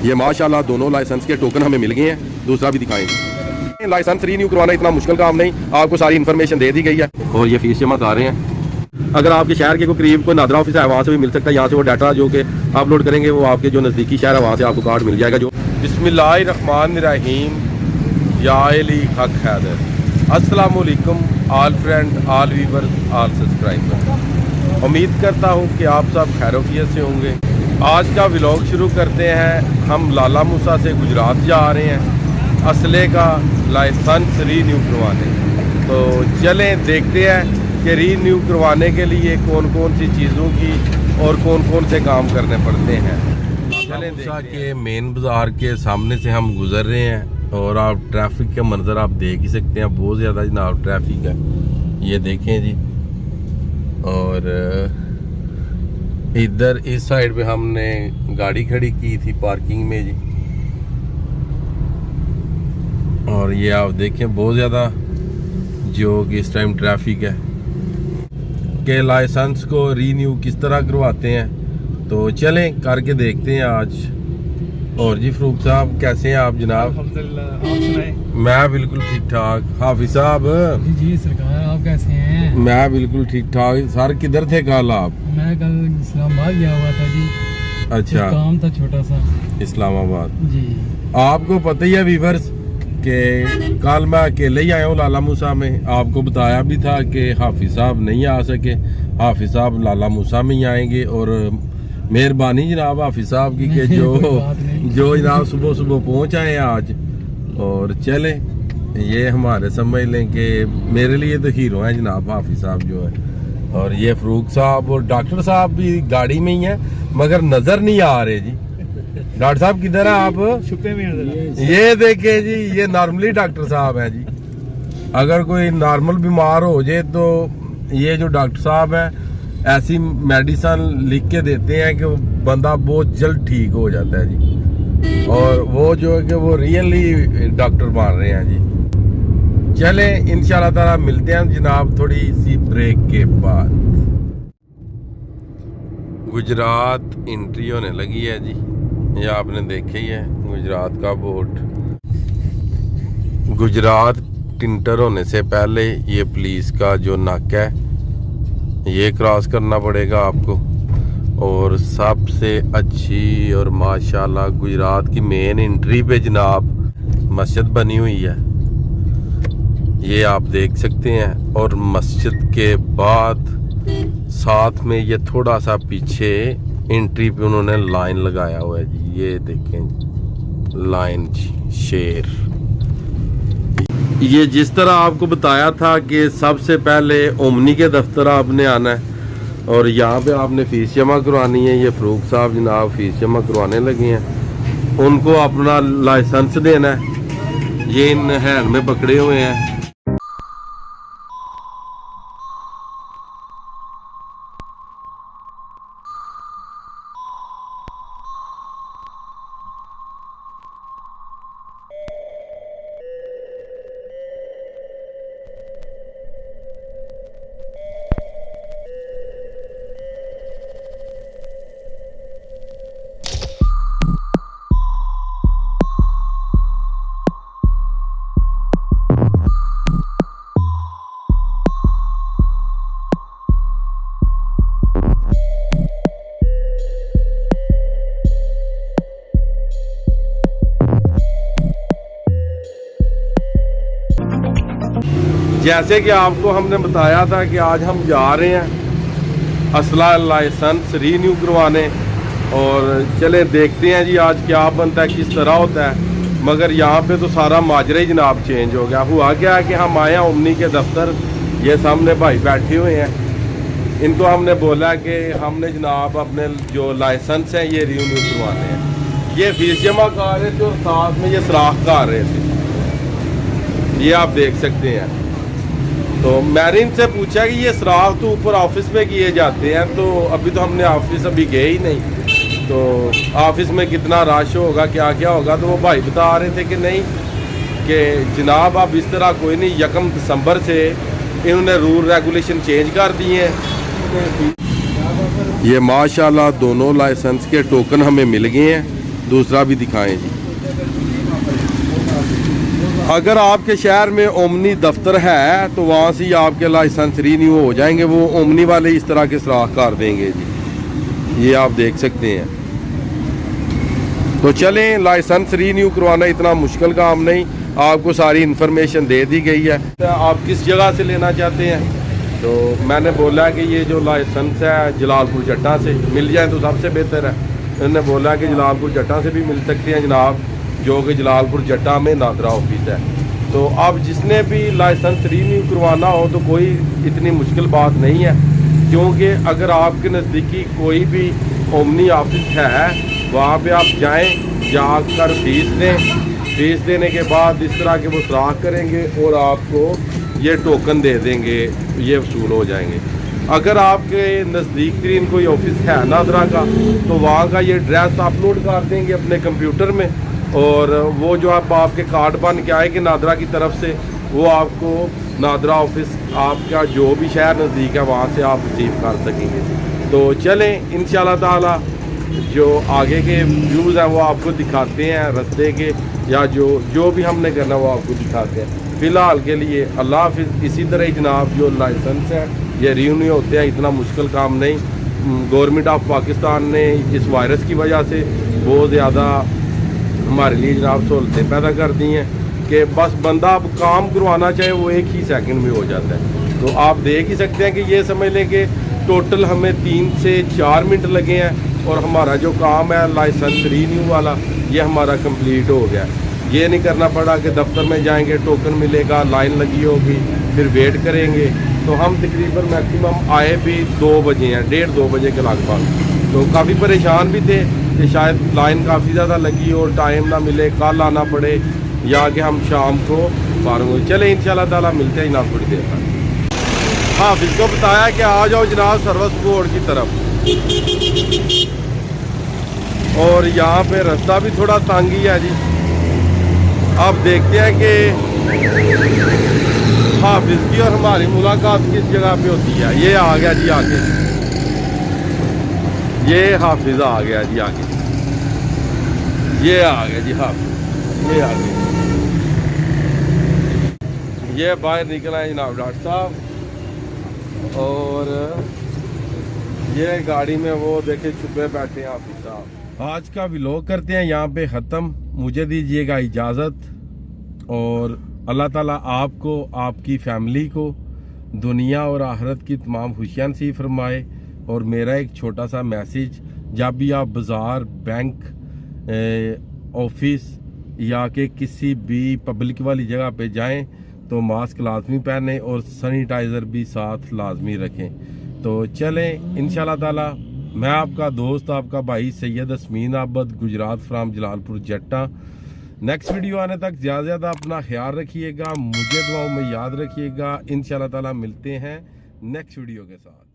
ये माशाल्लाह दोनों लाइसेंस के टोकन हमें मिल गए हैं। दूसरा भी दिखाएंगे। लाइसेंस रीन्यू करवाना इतना मुश्किल काम नहीं, आपको सारी इन्फॉर्मेशन दे दी गई है। और ये फीस जमा कर रहे हैं। अगर आपके शहर के कोई करीब कोई नादरा ऑफिस है वहाँ से भी मिल सकता है। यहाँ से वो डाटा जो कि अपलोड करेंगे वो आपके जो नज़दीकी शहर है वहाँ से आपको कार्ड मिल जाएगा। जो बिस्मिल्लाहिर्रहमानिर्रहीम या अली हक हैदर। अस्सलाम वालेकुम all friend, all viewers, all subscriber. उम्मीद करता हूँ कि आप सब खैरियत से होंगे। आज का व्लॉग शुरू करते हैं। हम लाला मूसा से गुजरात जा रहे हैं असले का लाइसेंस रीन्यू करवाने। तो चलें देखते हैं कि रीन्यू करवाने के लिए कौन कौन सी चीज़ों की और कौन कौन से काम करने पड़ते हैं। लाला मूसा के मेन बाज़ार के सामने से हम गुज़र रहे हैं और आप ट्रैफिक के मंजर आप देख ही सकते हैं। बहुत ज़्यादा जनाब ट्रैफिक है, ये देखें जी। और इधर इस साइड पे हमने गाड़ी खड़ी की थी पार्किंग में जी। और ये आप देखें बहुत ज़्यादा जो कि इस टाइम ट्रैफिक है। के लाइसेंस को रीन्यू किस तरह करवाते हैं तो चलें करके देखते हैं आज। और जी फरूक साहब कैसे हैं आप जनाब? अल्हम्दुलिल्लाह, आप सुनाएं? मैं बिल्कुल ठीक ठाक। हाफिज साहब जी सरकार, आप कैसे हैं? मैं बिल्कुल ठीक ठाक। सर किधर थे कल आप? मैं कल इस्लामाबाद गया हुआ था जी। अच्छा, काम था छोटा सा इस्लामाबाद जी। आपको पता ही है वीवर्स कि कल मैं अकेले ही आया हूँ लाला मूसा में। आपको बताया भी था कि हाफिज साहब नहीं आ सके। हाफिज साहब लाला मूसा में ही आएंगे। और मेहरबानी जनाब हाफिज साहब की कि जो जनाब सुबह सुबह पहुँच आए आज। और चले ये हमारे समझ लें कि मेरे लिए तो हीरो हैं जनाब हाफिज साहब जो है। और ये फरूक साहब और डॉक्टर साहब भी गाड़ी में ही हैं मगर नजर नहीं आ रहे जी। डॉक्टर साहब किधर है आप? छुपे में ये देखे जी, ये नॉर्मली डॉक्टर साहब है जी। अगर कोई नॉर्मल बीमार हो जाए तो ये जो डॉक्टर साहब है ऐसी मेडिसिन लिख के देते हैं कि बंदा बहुत जल्द ठीक हो जाता है जी। और वो जो है कि वो रियली डॉक्टर मान रहे हैं जी। चले इंशाल्लाह ताला मिलते हैं जनाब थोड़ी सी ब्रेक के बाद। गुजरात एंट्री होने लगी है जी। ये आपने देखे ही है गुजरात का बोर्ड। गुजरात टिंटर होने से पहले ये पुलिस का जो नाका है ये क्रॉस करना पड़ेगा आपको। और सबसे अच्छी और माशाल्लाह गुजरात की मेन एंट्री पे जनाब मस्जिद बनी हुई है, ये आप देख सकते हैं। और मस्जिद के बाद साथ में ये थोड़ा सा पीछे एंट्री पे उन्होंने लाइन लगाया हुआ है जी। ये देखें लाइन जी, शेर। ये जिस तरह आपको बताया था कि सबसे पहले ओमनी के दफ्तर आपने आना है और यहाँ पे आपने फीस जमा करवानी है। ये फरूक साहब जनाब फीस जमा करवाने लगे हैं। उनको अपना लाइसेंस देना है। ये इन हैंड में पकड़े हुए हैं। जैसे कि आपको हमने बताया था कि आज हम जा रहे हैं असला लाइसेंस रीन्यू करवाने। और चले देखते हैं जी आज क्या बनता है, किस तरह होता है। मगर यहाँ पे तो सारा माजरा ही जनाब चेंज हो गया। हुआ क्या है कि हम आए हैं ओमनी के दफ्तर। ये सामने भाई बैठे हुए हैं। इनको हमने बोला कि हमने जनाब अपने जो लाइसेंस है ये रीन्यू करवाने हैं। ये फीस जमा कर रहे थे और साथ में ये सराख कर रहे थे। ये आप देख सकते हैं। तो मैंने इनसे पूछा कि ये सराख तो ऊपर ऑफिस में किए जाते हैं, तो अभी तो हमने ऑफिस अभी गए ही नहीं, तो ऑफिस में कितना रश होगा क्या क्या होगा। तो वो भाई बता रहे थे कि नहीं कि जनाब अब इस तरह कोई नहीं, 1 दिसंबर से इन्होंने रूल रेगुलेशन चेंज कर दिए हैं। ये माशाल्लाह दोनों लाइसेंस के टोकन हमें मिल गए हैं। दूसरा भी दिखाएं जी। अगर आपके शहर में ओमनी दफ्तर है तो वहाँ से ही आपके लाइसेंस रीन्यू हो जाएंगे। वो ओमनी वाले इस तरह के सुराख कर देंगे जी, ये आप देख सकते हैं। तो चलें, लाइसेंस रीन्यू करवाना इतना मुश्किल काम नहीं, आपको सारी इन्फॉर्मेशन दे दी गई है। आप किस जगह से लेना चाहते हैं? तो मैंने बोला कि ये जो लाइसेंस है जलालपुर जट्टा से मिल जाए तो सबसे बेहतर है। उन्होंने बोला कि जलालपुर जट्टा से भी मिल सकते हैं जनाब, जो कि जलालपुर जट्टा में नादरा ऑफिस है। तो अब जिसने भी लाइसेंस रीन्यू करवाना हो तो कोई इतनी मुश्किल बात नहीं है, क्योंकि अगर आपके नज़दीकी कोई भी ओमनी ऑफिस है वहाँ पे आप जाएं, जाकर फीस दें। फीस देने के बाद इस तरह के वो सुराख करेंगे और आपको ये टोकन दे देंगे, ये वसूल हो जाएंगे। अगर आपके नज़दीक तरीन कोई ऑफिस है नादरा का तो वहाँ का ये एड्रेस अपलोड कर देंगे अपने कंप्यूटर में, और वो जो आपके कार्ड बन के आएगी नादरा की तरफ से, वो आपको नादरा ऑफिस आपका जो भी शहर नज़दीक है वहाँ से आप रिसीव कर सकेंगे। तो चलें, इंशाल्लाह ताला जो आगे के व्यूज़ हैं वो आपको दिखाते हैं रास्ते के, या जो भी हमने करना वो आपको दिखाते हैं। फ़िलहाल के लिए अल्लाह हाफ़िज़। इसी तरह ही जनाब जो लाइसेंस है ये रिन्यू होते हैं, इतना मुश्किल काम नहीं। गवर्नमेंट ऑफ पाकिस्तान ने इस वायरस की वजह से बहुत ज़्यादा हमारे लिए जनाब सहूलतें पैदा कर दी हैं कि बस बंदा अब काम करवाना चाहे वो एक ही सेकंड में हो जाता है। तो आप देख ही सकते हैं कि ये समझ लें कि टोटल हमें 3 से 4 मिनट लगे हैं और हमारा जो काम है लाइसेंस रीन्यू वाला ये हमारा कंप्लीट हो गया। ये नहीं करना पड़ा कि दफ्तर में जाएंगे, टोकन मिलेगा, लाइन लगी होगी, फिर वेट करेंगे। तो हम तकरीबन मैक्सिमम आए भी 2 बजे हैं, 1:30-2 बजे के लगभग। तो काफ़ी परेशान भी थे कि शायद लाइन काफ़ी ज़्यादा लगी और टाइम ना मिले, कल आना पड़े या कि हम शाम को फारूक हो। चले इंशाल्लाह ताला मिलते हैं जनाब थोड़ी देर तक। हाँ, इसको बताया कि आ जाओ जनाब सर्विस बोर्ड की तरफ। और यहाँ पे रास्ता भी थोड़ा तंग ही है जी। आप देखते हैं कि हाफिज की और हमारी मुलाकात किस जगह पे होती है। ये आ गया जी आगे, ये हाफिज आ गया जी आगे, ये आ गया जी हाफिज, ये आ गया। ये बाहर निकला है जनाब डॉक्टर साहब, और ये गाड़ी में वो देखे छुपे बैठे हैं हाफिज साहब। आज का व्लॉग करते हैं यहाँ पे ख़त्म। मुझे दीजिएगा इजाज़त, और अल्लाह ताला आपको, आपकी फैमिली को दुनिया और आखिरत की तमाम खुशियाँ नसीब फरमाए। और मेरा एक छोटा सा मैसेज, जब भी आप बाज़ार, बैंक, ऑफिस या कि किसी भी पब्लिक वाली जगह पे जाएं तो मास्क लाजमी पहने और सैनिटाइज़र भी साथ लाजमी रखें। तो चलें इंशाल्लाह ताला, मैं आपका दोस्त, आपका भाई सैयद असमीन आबद, गुजरात फ्राम जलालपुर जट्टा। नेक्स्ट वीडियो आने तक ज़्यादा से ज़्यादा अपना ख्याल रखिएगा, मुझे दुआओं में याद रखिएगा। इंशाल्लाह ताला मिलते हैं नेक्स्ट वीडियो के साथ।